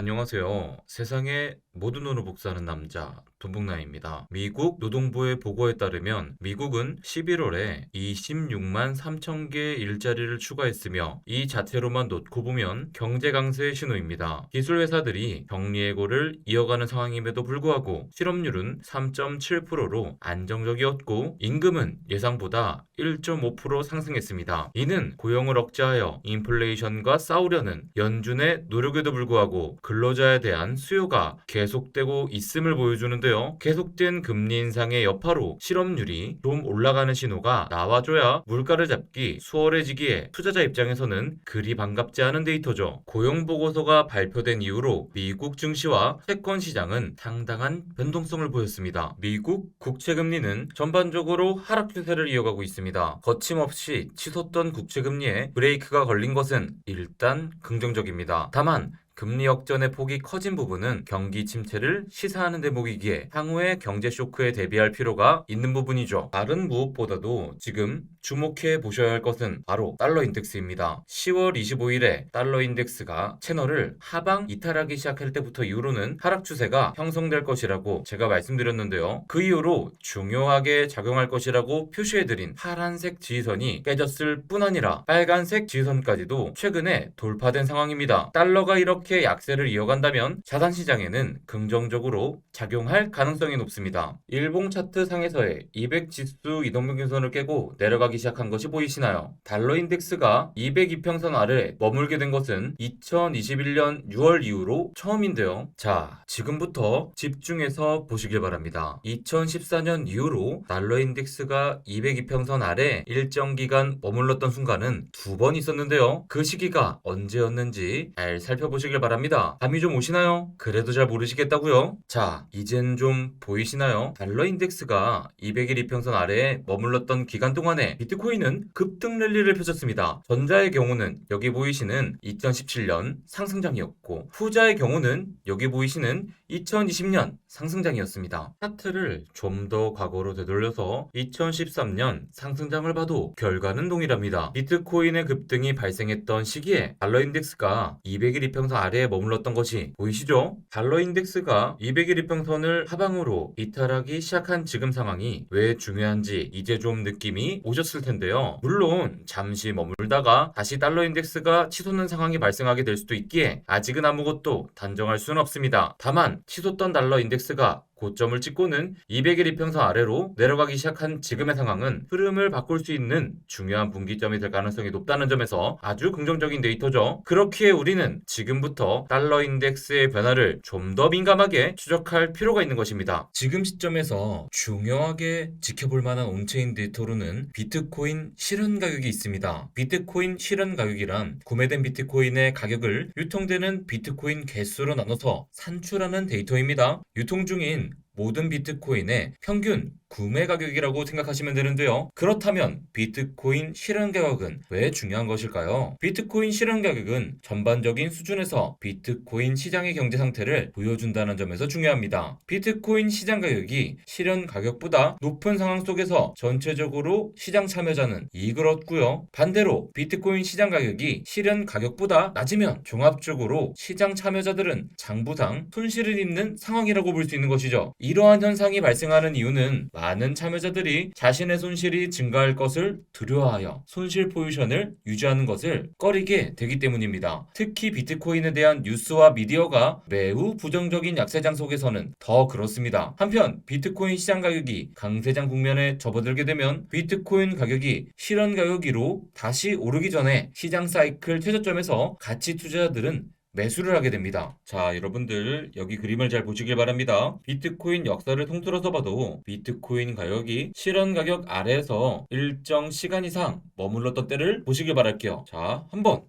안녕하세요. 세상의 모든 돈을 복사하는 남자, 돈복남입니다. 미국 노동부의 보고에 따르면 미국은 11월에 26만 3천 개의 일자리를 추가했으며 이 자체로만 놓고 보면 경제 강세의 신호입니다. 기술 회사들이 격리해고를 이어가는 상황임에도 불구하고 실업률은 3.7%로 안정적이었고 임금은 예상보다 1.5% 상승했습니다. 이는 고용을 억제하여 인플레이션과 싸우려는 연준의 노력에도 불구하고 근로자에 대한 수요가 계속되고 있음을 보여주는데요. 계속된 금리 인상의 여파로 실업률이 좀 올라가는 신호가 나와줘야 물가를 잡기 수월해지기에 투자자 입장에서는 그리 반갑지 않은 데이터죠. 고용보고서가 발표된 이후로 미국 증시와 채권 시장은 상당한 변동성을 보였습니다. 미국 국채금리는 전반적으로 하락 추세를 이어가고 있습니다. 거침없이 치솟던 국채금리에 브레이크가 걸린 것은 일단 긍정적입니다. 다만 금리 역전의 폭이 커진 부분은 경기 침체를 시사하는 대목이기에 향후의 경제 쇼크에 대비할 필요가 있는 부분이죠. 다른 무엇보다도 지금 주목해 보셔야 할 것은 바로 달러 인덱스입니다. 10월 25일에 달러 인덱스가 채널을 하방 이탈하기 시작할 때부터 이후로는 하락 추세가 형성될 것이라고 제가 말씀드렸는데요. 그 이후로 중요하게 작용할 것이라고 표시해드린 파란색 지지선이 깨졌을 뿐 아니라 빨간색 지지선까지도 최근에 돌파된 상황입니다. 달러가 이렇게 약세를 이어간다면 자산시장에는 긍정적으로 작용할 가능성이 높습니다. 일봉 차트 상에서의 200 지수 이동평균선을 깨고 내려가기 시작한 것이 보이시나요? 달러 인덱스가 202평선 아래 머물게 된 것은 2021년 6월 이후로 처음인데요. 자, 지금부터 집중해서 보시길 바랍니다. 2014년 이후로 달러 인덱스가 202평선 아래 일정 기간 머물렀던 순간은 두 번 있었는데요. 그 시기가 언제였는지 잘 살펴보시길 바랍니다. 감이 좀 오시나요? 그래도 잘 모르시겠다고요? 자, 이젠 좀 보이시나요? 달러 인덱스가 200일 이평선 아래에 머물렀던 기간 동안에 비트코인은 급등 랠리를 펼쳤습니다. 전자의 경우는 여기 보이시는 2017년 상승장이었고 후자의 경우는 여기 보이시는 2020년 상승장이었습니다. 차트를 좀 더 과거로 되돌려서 2013년 상승장을 봐도 결과는 동일합니다. 비트코인의 급등이 발생했던 시기에 달러 인덱스가 200일 이평선 아래에 머물렀던 것이 보이시죠? 달러 인덱스가 200일 이평선을 하방으로 이탈하기 시작한 지금 상황이 왜 중요한지 이제 좀 느낌이 오셨을 텐데요. 물론 잠시 머물다가 다시 달러 인덱스가 치솟는 상황이 발생하게 될 수도 있기에 아직은 아무것도 단정할 수는 없습니다. 다만 치솟던 달러 인덱스가 고점을 찍고는 200일 이평선 아래로 내려가기 시작한 지금의 상황은 흐름을 바꿀 수 있는 중요한 분기점이 될 가능성이 높다는 점에서 아주 긍정적인 데이터죠. 그렇기에 우리는 지금부터 달러 인덱스의 변화를 좀 더 민감하게 추적할 필요가 있는 것입니다. 지금 시점에서 중요하게 지켜볼 만한 온체인 데이터로는 비트코인 실현 가격이 있습니다. 비트코인 실현 가격이란 구매된 비트코인의 가격을 유통되는 비트코인 개수로 나눠서 산출하는 데이터입니다. 유통 중인 모든 비트코인의 평균 구매 가격이라고 생각하시면 되는데요. 그렇다면 비트코인 실현 가격은 왜 중요한 것일까요? 비트코인 실현 가격은 전반적인 수준에서 비트코인 시장의 경제 상태를 보여준다는 점에서 중요합니다. 비트코인 시장 가격이 실현 가격보다 높은 상황 속에서 전체적으로 시장 참여자는 이익을 얻고요. 반대로 비트코인 시장 가격이 실현 가격보다 낮으면 종합적으로 시장 참여자들은 장부상 손실을 입는 상황이라고 볼 수 있는 것이죠. 이러한 현상이 발생하는 이유는 많은 참여자들이 자신의 손실이 증가할 것을 두려워하여 손실 포지션을 유지하는 것을 꺼리게 되기 때문입니다. 특히 비트코인에 대한 뉴스와 미디어가 매우 부정적인 약세장 속에서는 더 그렇습니다. 한편 비트코인 시장 가격이 강세장 국면에 접어들게 되면 비트코인 가격이 실현 가격 위로 다시 오르기 전에 시장 사이클 최저점에서 가치 투자자들은 매수를 하게 됩니다. 자, 여러분들 여기 그림을 잘 보시길 바랍니다. 비트코인 역사를 통틀어서 봐도 비트코인 가격이 실현 가격 아래에서 일정 시간 이상 머물렀던 때를 보시길 바랄게요. 자, 한 번,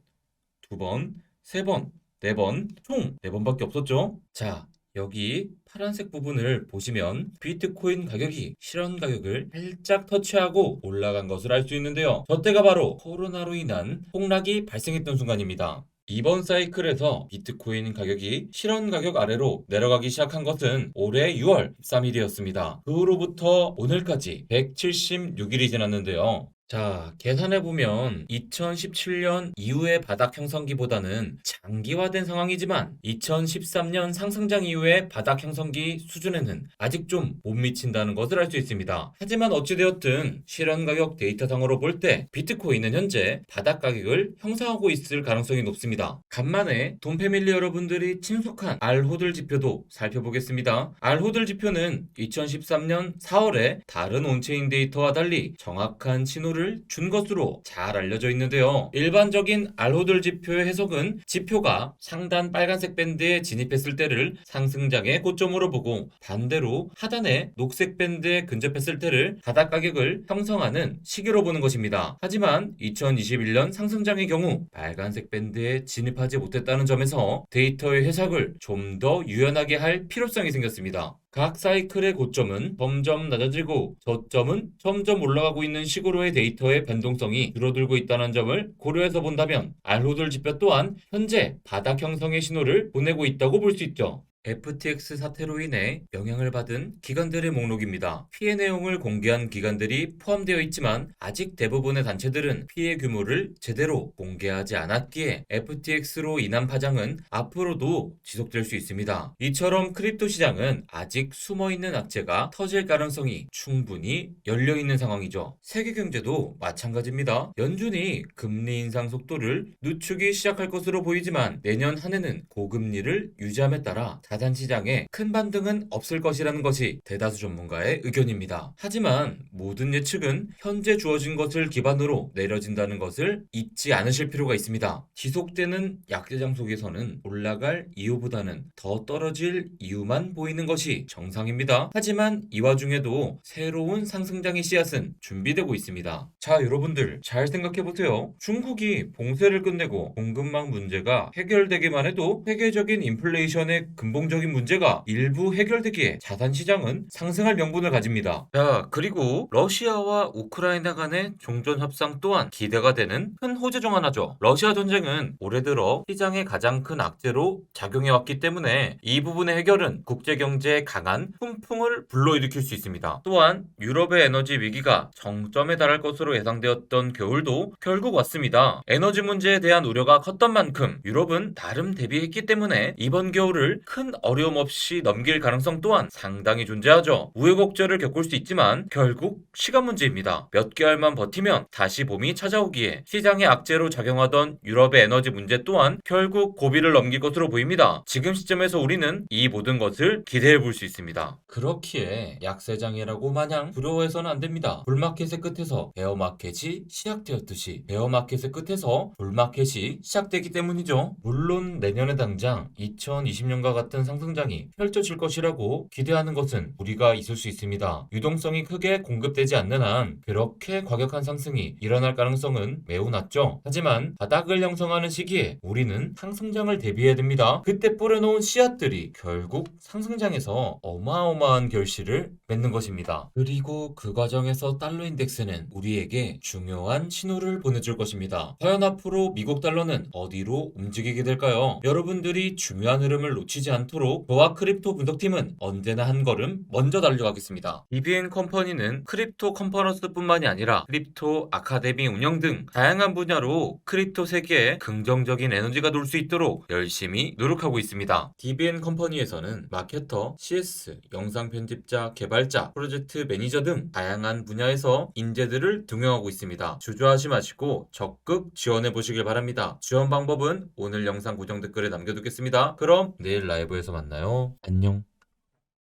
두 번, 세 번, 네 번, 총 네 번밖에 없었죠? 자, 여기 파란색 부분을 보시면 비트코인 가격이 실현 가격을 살짝 터치하고 올라간 것을 알 수 있는데요. 저때가 바로 코로나로 인한 폭락이 발생했던 순간입니다. 이번 사이클에서 비트코인 가격이 실현 가격 아래로 내려가기 시작한 것은 올해 6월 13일이었습니다. 그 후로부터 오늘까지 176일이 지났는데요. 자, 계산해보면 2017년 이후의 바닥 형성기보다는 장기화된 상황이지만 2013년 상승장 이후의 바닥 형성기 수준에는 아직 좀 못 미친다는 것을 알 수 있습니다. 하지만 어찌되었든 실현 가격 데이터상으로 볼 때 비트코인은 현재 바닥 가격을 형성하고 있을 가능성이 높습니다. 간만에 돈패밀리 여러분들이 친숙한 알호들 지표도 살펴보겠습니다. 알호들 지표는 2013년 4월에 다른 온체인 데이터와 달리 정확한 신호를 준 것으로 잘 알려져 있는데요. 일반적인 알호들 지표의 해석은 지표가 상단 빨간색 밴드에 진입했을 때를 상승장의 고점으로 보고 반대로 하단의 녹색 밴드에 근접했을 때를 바닥 가격을 형성하는 시기로 보는 것입니다. 하지만 2021년 상승장의 경우 빨간색 밴드에 진입하지 못했다는 점에서 데이터의 해석을 좀 더 유연하게 할 필요성이 생겼습니다. 각 사이클의 고점은 점점 낮아지고 저점은 점점 올라가고 있는 식으로의 데이터의 변동성이 줄어들고 있다는 점을 고려해서 본다면 알호들 지표 또한 현재 바닥 형성의 신호를 보내고 있다고 볼 수 있죠. FTX 사태로 인해 영향을 받은 기관들의 목록입니다. 피해 내용을 공개한 기관들이 포함되어 있지만 아직 대부분의 단체들은 피해 규모를 제대로 공개하지 않았기에 FTX로 인한 파장은 앞으로도 지속될 수 있습니다. 이처럼 크립토 시장은 아직 숨어있는 악재가 터질 가능성이 충분히 열려있는 상황이죠. 세계 경제도 마찬가지입니다. 연준이 금리 인상 속도를 늦추기 시작할 것으로 보이지만 내년 한 해는 고금리를 유지함에 따라 자산 시장에 큰 반등은 없을 것이라는 것이 대다수 전문가의 의견입니다. 하지만 모든 예측은 현재 주어진 것을 기반으로 내려진다는 것을 잊지 않으실 필요가 있습니다. 지속되는 약세장 속에서는 올라갈 이유보다는 더 떨어질 이유만 보이는 것이 정상입니다. 하지만 이 와중에도 새로운 상승장의 씨앗은 준비되고 있습니다. 자, 여러분들 잘 생각해보세요. 중국이 봉쇄를 끝내고 공급망 문제가 해결되기만 해도 세계적인 인플레이션의 근본적인 문제가 일부 해결되기에 자산 시장은 상승할 명분을 가집니다. 자, 그리고 러시아와 우크라이나 간의 종전 협상 또한 기대가 되는 큰 호재 중 하나죠. 러시아 전쟁은 올해 들어 시장의 가장 큰 악재로 작용해 왔기 때문에 이 부분의 해결은 국제 경제에 강한 훈풍을 불러일으킬 수 있습니다. 또한 유럽의 에너지 위기가 정점에 달할 것으로 예상되었던 겨울도 결국 왔습니다. 에너지 문제에 대한 우려가 컸던 만큼 유럽은 나름 대비했기 때문에 이번 겨울을 큰 어려움 없이 넘길 가능성 또한 상당히 존재하죠. 우여곡절을 겪을 수 있지만 결국 시간 문제입니다. 몇 개월만 버티면 다시 봄이 찾아오기에 시장의 악재로 작용하던 유럽의 에너지 문제 또한 결국 고비를 넘길 것으로 보입니다. 지금 시점에서 우리는 이 모든 것을 기대해 볼 수 있습니다. 그렇기에 약세장이라고 마냥 두려워해서는 안 됩니다. 불마켓의 끝에서 베어마켓이 시작되었듯이 베어마켓의 끝에서 불마켓이 시작되기 때문이죠. 물론 내년에 당장 2020년과 같은 상승장이 펼쳐질 것이라고 기대하는 것은 무리가 있을 수 있습니다. 유동성이 크게 공급되지 않는 한 그렇게 과격한 상승이 일어날 가능성은 매우 낮죠. 하지만 바닥을 형성하는 시기에 우리는 상승장을 대비해야 됩니다. 그때 뿌려놓은 씨앗들이 결국 상승장에서 어마어마한 결실을 맺는 것입니다. 그리고 그 과정에서 달러 인덱스는 우리에게 중요한 신호를 보내줄 것입니다. 과연 앞으로 미국 달러는 어디로 움직이게 될까요? 여러분들이 중요한 흐름을 놓치지 않도록 저와 크립토 분석팀은 언제나 한 걸음 먼저 달려가겠습니다. EBN 컴퍼니는 크립토 컨퍼런스뿐만이 아니라 크립토 아카데미 운영 등 다양한 분야로 크립토 세계에 긍정적인 에너지가 돌 수 있도록 열심히 노력하고 있습니다. DBN 컴퍼니에서는 마케터, CS, 영상 편집자, 개발자, 프로젝트 매니저 등 다양한 분야에서 인재들을 등용하고 있습니다. 주저하지 마시고 적극 지원해 보시길 바랍니다. 지원 방법은 오늘 영상 고정 댓글에 남겨두겠습니다. 그럼 내일 라이브에서 만나요. 안녕.